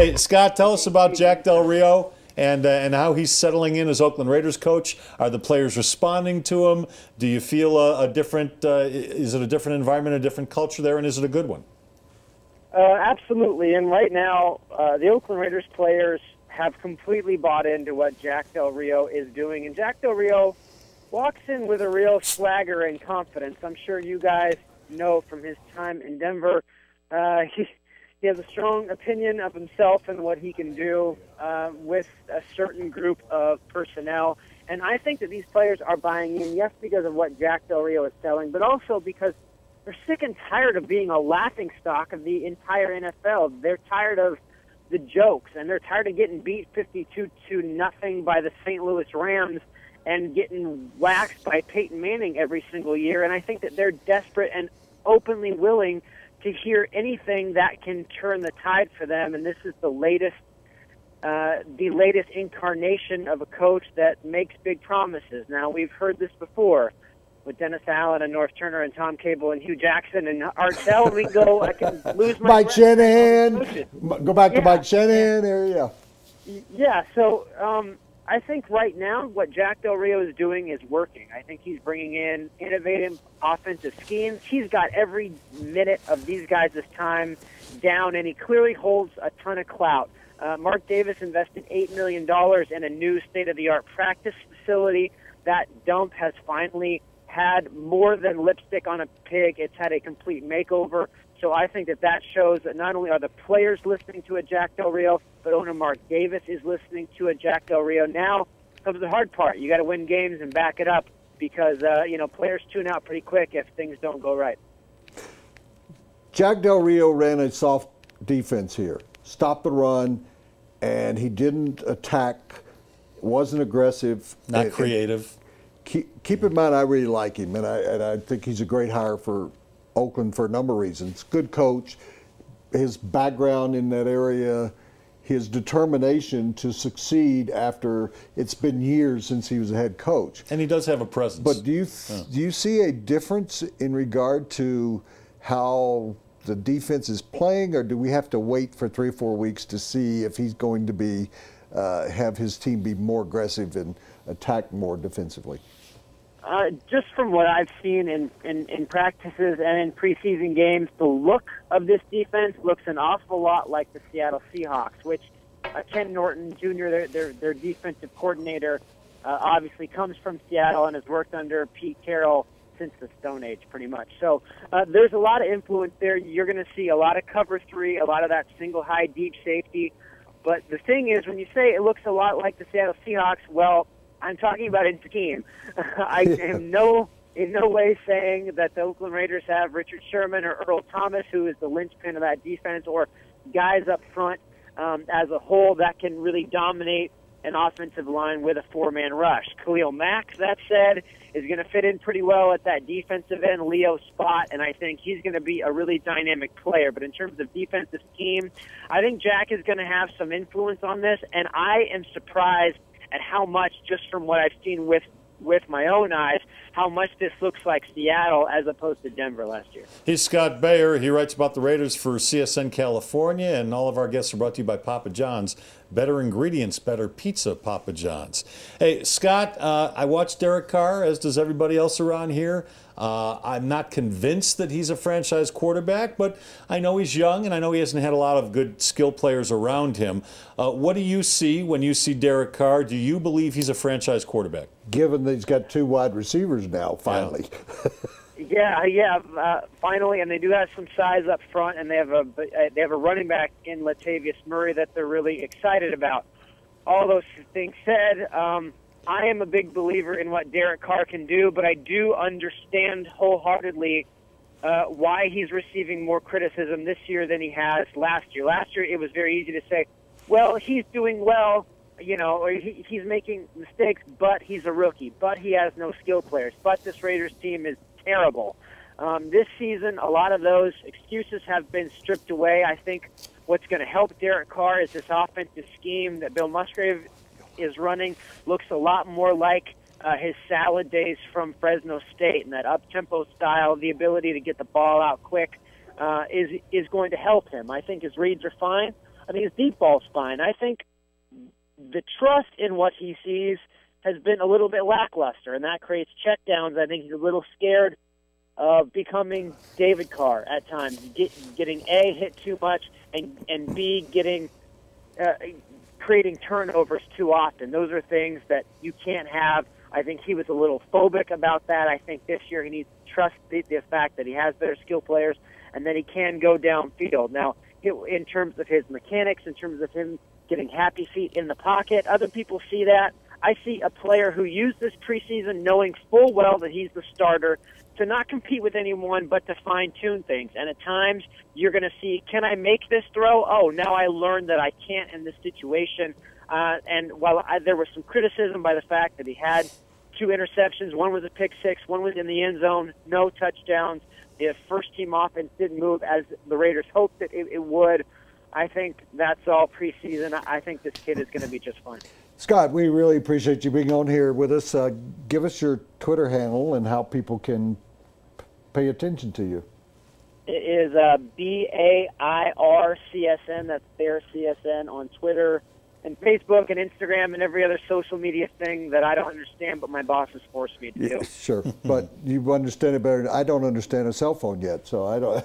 Hey, Scott, tell us about Jack Del Rio and how he's settling in as Oakland Raiders coach. Are the players responding to him? Do you feel a different, is it a different environment, a different culture there, and is it a good one? Absolutely, and right now, the Oakland Raiders players have completely bought into what Jack Del Rio is doing, and Jack Del Rio walks in with a real swagger and confidence. I'm sure you guys know from his time in Denver. He has a strong opinion of himself and what he can do with a certain group of personnel. And I think that these players are buying in, yes, because of what Jack Del Rio is selling, but also because they're sick and tired of being a laughingstock of the entire NFL. They're tired of the jokes, and they're tired of getting beat 52-0 by the St. Louis Rams and getting waxed by Peyton Manning every single year. And I think that they're desperate and openly willing to hear anything that can turn the tide for them. And this is the latest incarnation of a coach that makes big promises. Now, we've heard this before with Dennis Allen and North Turner and Tom Cable and Hugh Jackson and Art Shell. We go, I can lose my Mike Shanahan. Go back to Mike Shanahan area. Yeah, so I think right now what Jack Del Rio is doing is working. I think he's bringing in innovative offensive schemes. He's got every minute of these guys' time down, and he clearly holds a ton of clout. Mark Davis invested $8 million in a new state-of-the-art practice facility. That dump has finally had more than lipstick on a pig. It's had a complete makeover. So I think that that shows that not only are the players listening to a Jack Del Rio, but owner Mark Davis is listening to a Jack Del Rio. Now comes the hard part. You got to win games and back it up because, players tune out pretty quick if things don't go right. Jack Del Rio ran a soft defense here, stopped the run, and he didn't attack, wasn't aggressive. Not creative. Keep in mind, I really like him, and I think he's a great hire for Oakland for a number of reasons. Good coach, his background in that area, his determination to succeed after it's been years since he was a head coach. And he does have a presence. But do you see a difference in regard to how the defense is playing, or do we have to wait for 3 or 4 weeks to see if he's going to be have his team be more aggressive and attack more defensively? Just from what I've seen in practices and in preseason games, the look of this defense looks an awful lot like the Seattle Seahawks, which Ken Norton Jr., their defensive coordinator, obviously comes from Seattle and has worked under Pete Carroll since the Stone Age, pretty much. So there's a lot of influence there. You're going to see a lot of cover 3, a lot of that single high deep safety. But the thing is, when you say it looks a lot like the Seattle Seahawks, well, I'm talking about in scheme. I am in no way saying that the Oakland Raiders have Richard Sherman or Earl Thomas, who is the linchpin of that defense, or guys up front as a whole that can really dominate an offensive line with a 4-man rush. Khalil Mack, that said, is going to fit in pretty well at that defensive end Leo spot, and I think he's going to be a really dynamic player. But in terms of defensive scheme, I think Jack is going to have some influence on this, and I am surprised at how much, just from what I've seen with my own eyes, how much this looks like Seattle as opposed to Denver last year. He's Scott Bair. He writes about the Raiders for CSN California, and all of our guests are brought to you by Papa John's. Better ingredients, better pizza, Papa John's. Hey, Scott, I watched Derek Carr, as does everybody else around here. I'm not convinced that he's a franchise quarterback, but I know he's young, and I know he hasn't had a lot of good skill players around him. What do you see when you see Derek Carr? Do you believe he's a franchise quarterback? Given that he's got 2 wide receivers now, finally. Yeah, finally, and they do have some size up front, and they have a running back in Latavius Murray that they're really excited about. All those things said, I am a big believer in what Derek Carr can do, but I do understand wholeheartedly why he's receiving more criticism this year than he has last year. Last year, it was very easy to say, well, he's doing well, or he's making mistakes, but he's a rookie, but he has no skill players, but this Raiders team is terrible. This season, a lot of those excuses have been stripped away. I think what's going to help Derek Carr is this offensive scheme that Bill Musgrave is running. Looks a lot more like his salad days from Fresno State, and that up-tempo style, the ability to get the ball out quick, is going to help him. I think his reads are fine. I think his deep ball's fine. I think the trust in what he sees has been a little bit lackluster, and that creates checkdowns. I think he's a little scared of becoming David Carr at times, getting A, hit too much, and B, creating turnovers too often. Those are things that you can't have. I think he was a little phobic about that. I think this year he needs to trust the fact that he has better skill players and that he can go downfield. Now, in terms of his mechanics, in terms of him getting happy feet in the pocket, other people see that. I see a player who used this preseason knowing full well that he's the starter to not compete with anyone but to fine-tune things. And at times, you're going to see, can I make this throw? Oh, now I learned that I can't in this situation. And while there was some criticism by the fact that he had 2 interceptions, one was a pick six, one was in the end zone, no touchdowns, the first-team offense didn't move as the Raiders hoped that it would. I think that's all preseason. I think this kid is going to be just fine. Scott, we really appreciate you being on here with us. Give us your Twitter handle and how people can pay attention to you. It is BAIRCSN. That's Bair CSN on Twitter and Facebook and Instagram and every other social media thing that I don't understand, but my boss has forced me to do. Yeah, sure, but you understand it better. I don't understand a cell phone yet, so I don't.